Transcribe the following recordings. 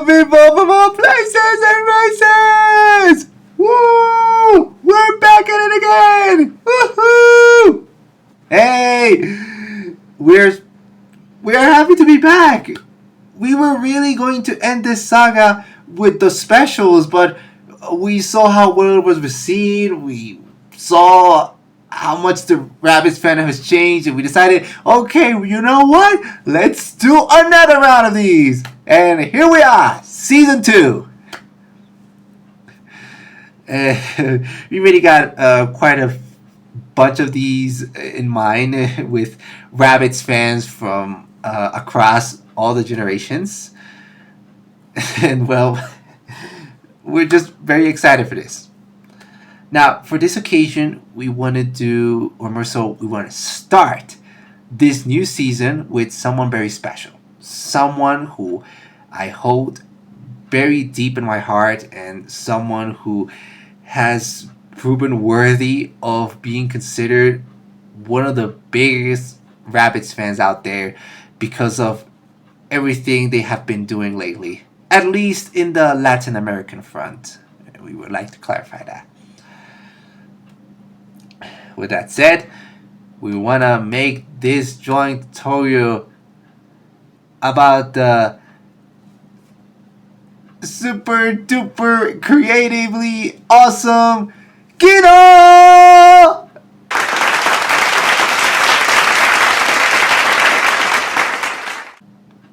people from all places and races! Woo! We're back at it again! Woohoo! Hey! We're happy to be back! We were really going to end this saga with the specials, but we saw how well it was received. We saw how much the Rabbids fandom has changed, and we decided, okay, you know what? Let's do another round of these. And here we are, season 2. We really got quite a bunch of these in mind with Rabbids fans from across all the generations. And well, we're just very excited for this. Now, for this occasion, we want to start this new season with someone very special. Someone who I hold very deep in my heart, and someone who has proven worthy of being considered one of the biggest Rabbids fans out there because of everything they have been doing lately. At least in the Latin American front. We would like to clarify that. With that said, we want to make this joint tutorial about the super duper creatively awesome Kino!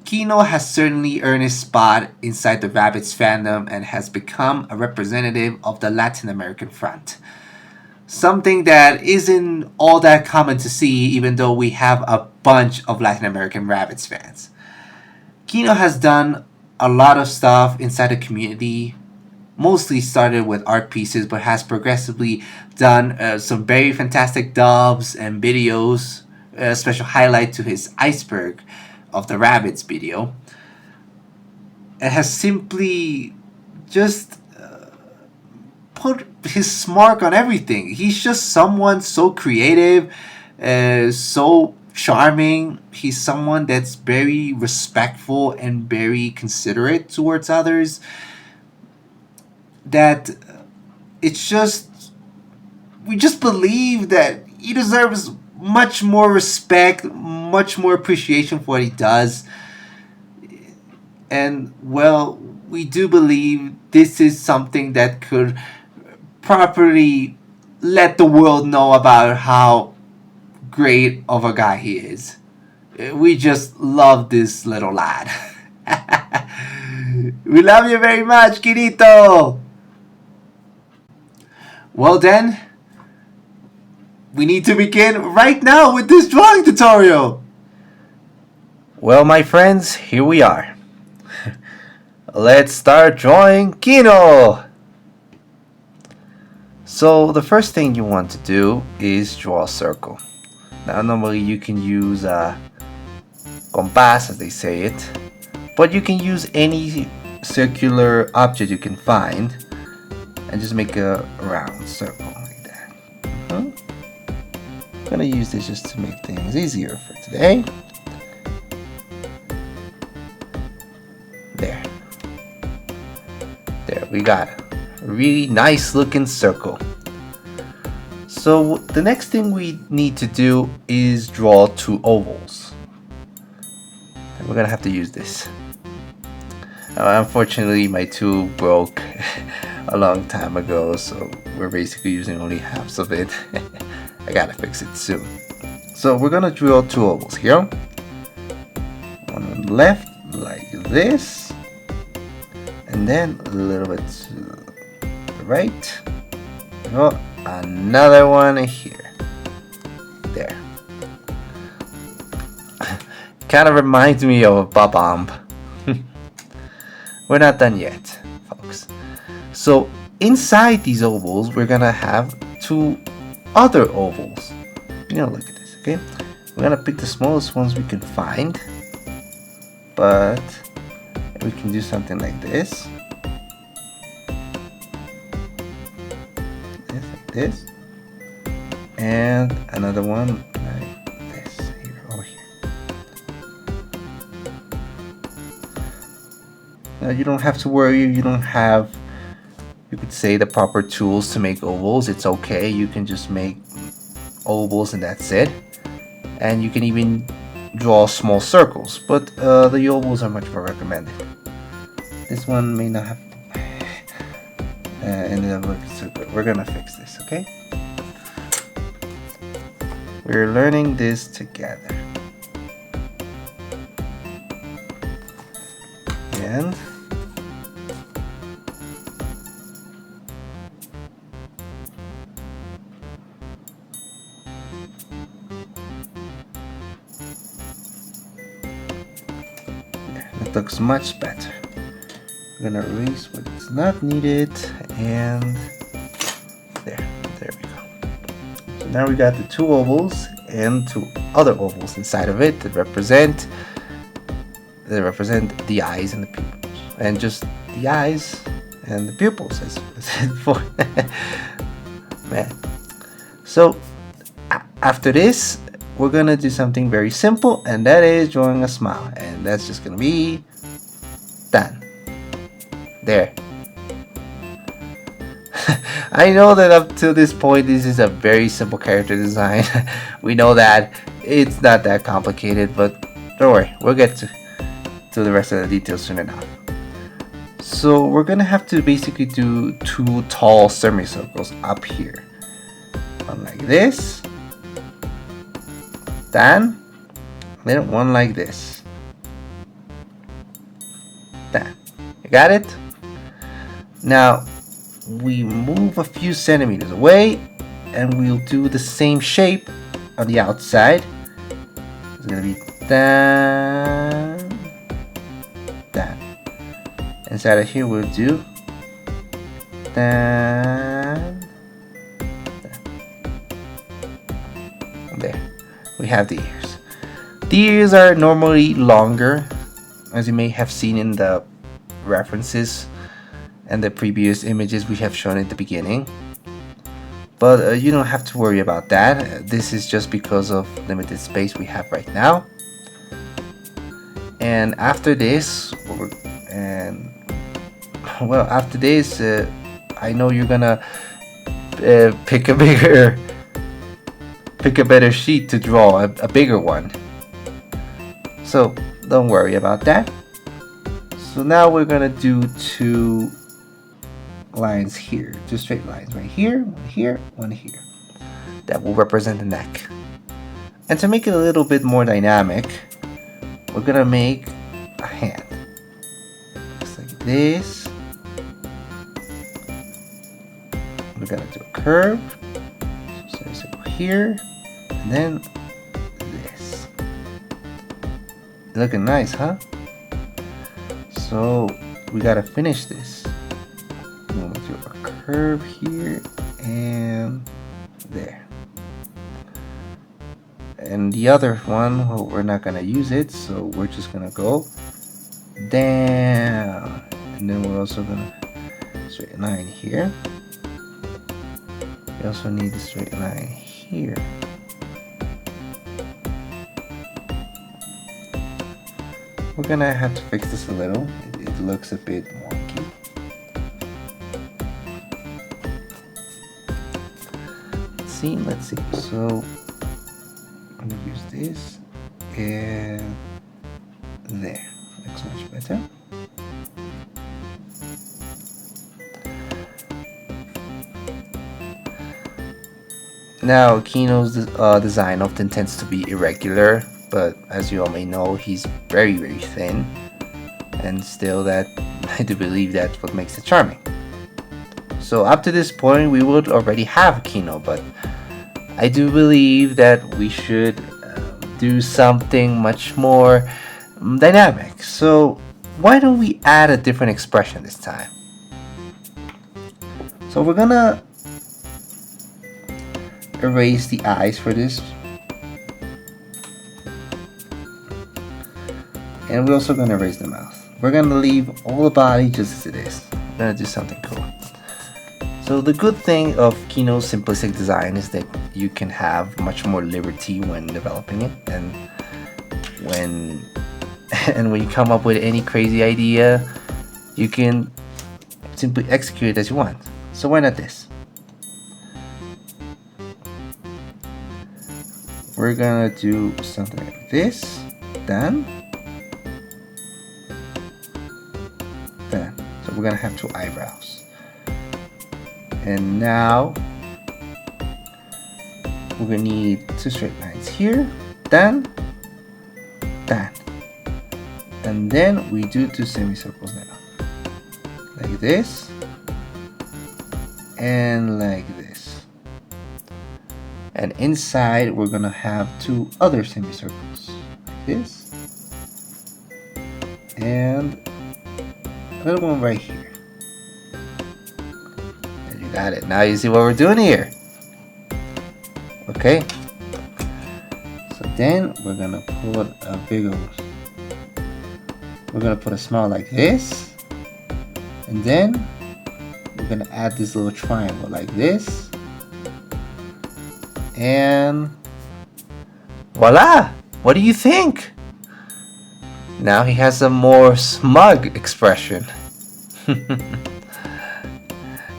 Kino has certainly earned his spot inside the Rabbids fandom and has become a representative of the Latin American front. Something that isn't all that common to see, even though we have a bunch of Latin American Rabbids fans. Kino has done a lot of stuff inside the community, mostly started with art pieces, but has progressively done some very fantastic dubs and videos. A special highlight to his Iceberg of the Rabbids video. It has simply just put his mark on everything. He's just someone so creative, so charming. He's someone that's very respectful and very considerate towards others. That it's just, we just believe that he deserves much more respect, much more appreciation for what he does. And well, we do believe this is something that could properly let the world know about how great of a guy he is. We just love this little lad. We love you very much, Kirito! Well then, we need to begin right now with this drawing tutorial! Well, my friends, here we are. Let's start drawing Kino! So the first thing you want to do is draw a circle. Now normally you can use a compass, as they say it, but you can use any circular object you can find and just make a round circle like that. I'm gonna use this just to make things easier for today. There we got it. A really nice looking circle. So the next thing we need to do is draw 2 ovals. And we're gonna have to use this. Unfortunately, my tool broke a long time ago, so we're basically using only halves of it. I gotta fix it soon. So we're gonna draw 2 ovals here. On the left, like this. And then a little bit to the right. Oh, another one here. There. Kind of reminds me of a Bob-omb. We're not done yet, folks. So inside these ovals, we're gonna have 2 other ovals. Look at this, okay? We're gonna pick the smallest ones we can find, but we can do something like this. Like this. And another one like this here, over here. You don't have to worry. You don't have, you could say, the proper tools to make ovals. It's okay. You can just make ovals and that's it. And you can even draw small circles, but the ovals are much more recommended. This one may not have ended up looking so good. We're gonna fix this, okay? We're learning this together. And it looks much better. I'm gonna erase what is not needed, and there we go. So now we got the two ovals and two other ovals inside of it that represent the eyes and the pupils, and just the eyes and the pupils, as I said before. Man. So after this, we're gonna do something very simple, and that is drawing a smile, and that's just gonna be done. There. I know that up to this point this is a very simple character design. We know that it's not that complicated, but don't worry, we'll get to the rest of the details soon enough. So we're gonna have to basically do two tall semicircles up here. One like this, then one like this. Then you got it? Now we move a few centimeters away and we'll do the same shape on the outside. It's gonna be that. Inside of here we'll do that. There. We have the ears. The ears are normally longer, as you may have seen in the references and the previous images we have shown at the beginning, but you don't have to worry about that. This is just because of limited space we have right now. And after this, after this, I know you're gonna pick a better sheet to draw, a bigger one, so don't worry about that. So now we're gonna do two lines here, two straight lines, right here, one here, one here. That will represent the neck. And to make it a little bit more dynamic, we're gonna make a hand. Just like this. We're gonna do a curve. So go here, and then this. Looking nice, huh? So we gotta finish this. I'm gonna do a curve here and there. And the other one, well, we're not gonna use it, so we're just gonna go down. And then we're also gonna straight line here. We also need a straight line here. We're gonna have to fix this a little. It looks a bit wonky. Let's see. So I'm gonna use this and there. Looks much better. Now Kino's design often tends to be irregular, but as you all may know, he's very thin, and still that I do believe that's what makes it charming. So up to this point we would already have Kino, but I do believe that we should do something much more dynamic. So why don't we add a different expression this time? So we're gonna erase the eyes for this, and we're also gonna erase the mouth. We're gonna leave all the body just as it is. We're gonna do something cool. So the good thing of Kino's simplistic design is that you can have much more liberty when developing it, and when you come up with any crazy idea, you can simply execute it as you want. So why not this? We're gonna do something like this, then. So we're gonna have 2 eyebrows. And now we're gonna need 2 straight lines here, then. And then we do 2 semicircles now. Like this. And like this. And inside we're gonna have 2 other semicircles. Like this. And a little one right here. And you got it. Now you see what we're doing here. Okay. So then we're gonna put a bigger one. We're gonna put a small like this. And then we're gonna add this little triangle like this. And voila! What do you think? Now he has a more smug expression.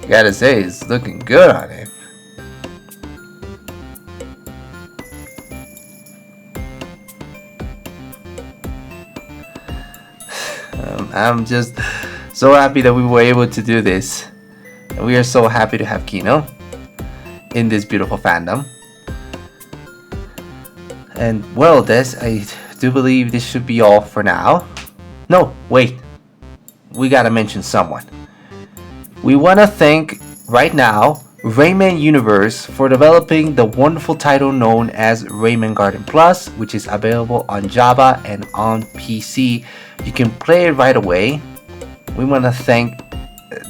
Gotta say, it's looking good on him. I'm just so happy that we were able to do this. And we are so happy to have Kino in this beautiful fandom. And well, I do believe this should be all for now. No, wait. We gotta mention someone. We wanna thank, right now, Rayman Universe for developing the wonderful title known as Rayman Garden Plus, which is available on Java and on PC. You can play it right away. We want to thank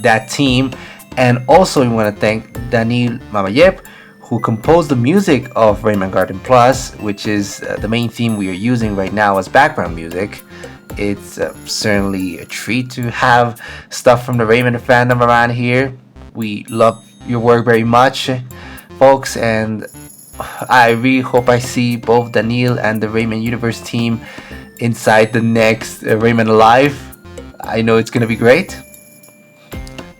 that team, and also we want to thank Daniil Mamayev, who composed the music of Rayman Garden Plus, which is the main theme we are using right now as background music. It's certainly a treat to have stuff from the Rayman fandom around here. We love your work very much, folks, and I really hope I see both Daniil and the Rayman Universe team inside the next Rayman Live. I know it's gonna be great.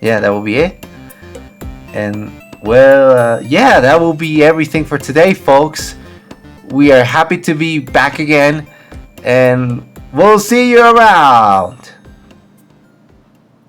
Yeah, that will be it. And well, yeah, that will be everything for today, folks. We are happy to be back again, and we'll see you around.